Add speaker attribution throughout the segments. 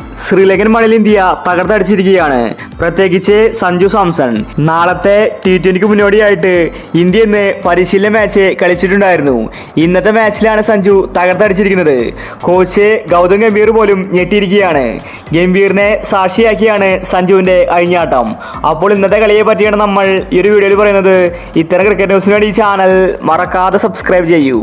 Speaker 1: ശ്രീലങ്കൻ മണ്ണിൽ ഇന്ത്യ തകർത്തടിച്ചിരിക്കുകയാണ്. പ്രത്യേകിച്ച് സഞ്ജു സാംസൺ. നാളത്തെ T20ക്ക് മുന്നോടിയായിട്ട് ഇന്ത്യ ഇന്ന് പരിശീലന മാച്ച് കളിച്ചിട്ടുണ്ടായിരുന്നു. ഇന്നത്തെ മാച്ചിലാണ് സഞ്ജു തകർത്തടിച്ചിരിക്കുന്നത്. കോച്ച് ഗൗതം ഗംഭീർ പോലും ഞെട്ടിയിരിക്കുകയാണ്. ഗംഭീറിനെ സാക്ഷിയാക്കിയാണ് സഞ്ജുവിന്റെ അഴിഞ്ഞാട്ടം. അപ്പോൾ ഇന്നത്തെ കളിയെ പറ്റിയാണ് നമ്മൾ ഈ ഒരു വീഡിയോയിൽ പറയുന്നത്. ഇത്തരം ക്രിക്കറ്റ് ന്യൂസിന് വേണ്ടി ഈ ചാനൽ മറക്കാതെ സബ്സ്ക്രൈബ് ചെയ്യൂ.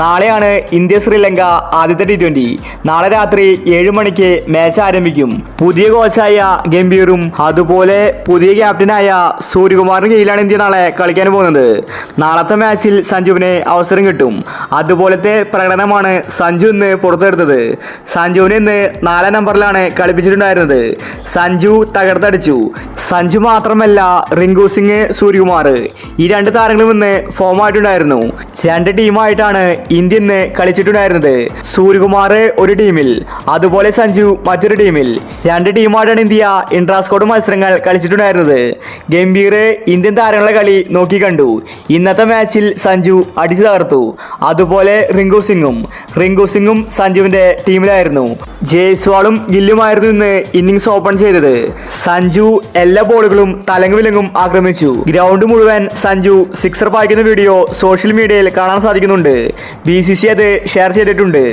Speaker 1: നാളെയാണ് ഇന്ത്യ ശ്രീലങ്ക ആദ്യത്തെ T20. നാളെ രാത്രി 7 മണിക്ക് മാച്ച് ആരംഭിക്കും. പുതിയ കോച്ചായ ഗംഭീറും അതുപോലെ പുതിയ ക്യാപ്റ്റനായ സൂര്യകുമാറിന് കീഴിലാണ് ഇന്ത്യ നാളെ കളിക്കാൻ പോകുന്നത്. നാളത്തെ മാച്ചിൽ സഞ്ജുവിന് അവസരം കിട്ടും. അതുപോലത്തെ പ്രകടനമാണ് സഞ്ജു ഇന്ന് പുറത്തെടുത്തത്. സഞ്ജുവിനെ ഇന്ന് 4 നമ്പറിലാണ് കളിപ്പിച്ചിട്ടുണ്ടായിരുന്നത്. സഞ്ജു തകർത്തടിച്ചു. സഞ്ജു മാത്രമല്ല, റിങ്കു സിംഗ്, സൂര്യകുമാർ ഈ 2 താരങ്ങളും ഇന്ന് ഫോമായിട്ടുണ്ടായിരുന്നു. 2 ടീമായിട്ടാണ് ഇന്ത്യ ഇന്ന് കളിച്ചിട്ടുണ്ടായിരുന്നത്. സൂര്യകുമാർ ഒരു ടീമിൽ, അതുപോലെ സഞ്ജു മറ്റൊരു ടീമിൽ. 2 ടീമായിട്ടാണ് ഇന്ത്യ ഇൻട്രാസ്കോഡ് മത്സരങ്ങൾ കളിച്ചിട്ടുണ്ടായിരുന്നത്. ഗംഭീർ ഇന്ത്യൻ താരങ്ങളുടെ കളി നോക്കി കണ്ടു. ഇന്നത്തെ മാച്ചിൽ സഞ്ജു അടിച്ചു തകർത്തു. അതുപോലെ റിങ്കു സിംഗും സഞ്ജുവിന്റെ ടീമിലായിരുന്നു. ജയ്സ്വാളും ഗില്ലുമായിരുന്നു ഇന്ന് ഇന്നിംഗ്സ് ഓപ്പൺ ചെയ്തത്. സഞ്ജു എല്ലാ ബോളുകളും തലങ്ങും വിലങ്ങും ആക്രമിച്ചു. ഗ്രൗണ്ട് മുഴുവൻ സഞ്ജു സിക്സർ പായിക്കുന്ന വീഡിയോ സോഷ്യൽ മീഡിയയിൽ കാണാൻ സാധിക്കുന്നുണ്ട്. BCCI അത് ഷെയർ ചെയ്തിട്ടുണ്ട്.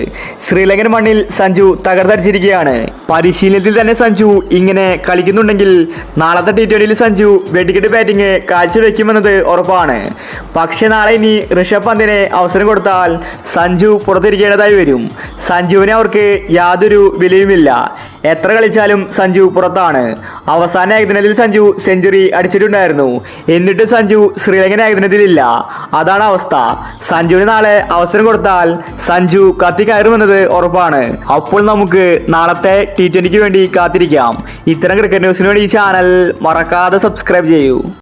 Speaker 1: ശ്രീലങ്കൻ മണ്ണിൽ സഞ്ജു തകർത്തടിച്ചിരിക്കുകയാണ്. പരിശീലനത്തിൽ തന്നെ സഞ്ജു ഇങ്ങനെ കളിക്കുന്നുണ്ടെങ്കിൽ നാളത്തെ T20യിൽ സഞ്ജു വെടിക്കെട്ട് ബാറ്റിംഗ് കാഴ്ചവെക്കുമെന്നത് ഉറപ്പാണ്. പക്ഷെ നാളെ ഇനി ഋഷഭ് പന്തിനെ അവസരം കൊടുത്താൽ സഞ്ജു പുറത്തിരിക്കേണ്ടതായി വരും. സഞ്ജുവിനെ അവർക്ക് യാതൊരു വിലയുമില്ല. എത്ര കളിച്ചാലും സഞ്ജു പുറത്താണ്. അവസാന ഏകദിനത്തിൽ സഞ്ജു സെഞ്ചുറി അടിച്ചിട്ടുണ്ടായിരുന്നു. എന്നിട്ട് സഞ്ജു ശ്രീലങ്കൻ ഏകദിനത്തിലില്ല. അതാണ് അവസ്ഥ. സഞ്ജുവിന് നാളെ അവസരം കൊടുത്താൽ സഞ്ജു കയറുമെന്നത് ഉറപ്പാണ്. അപ്പോൾ നമുക്ക് നാളത്തെ T20ക്ക് വേണ്ടി കാത്തിരിക്കാം. ഇത്തരം ക്രിക്കറ്റ് ന്യൂസിന് വേണ്ടി ഈ ചാനൽ മറക്കാതെ സബ്സ്ക്രൈബ് ചെയ്യൂ.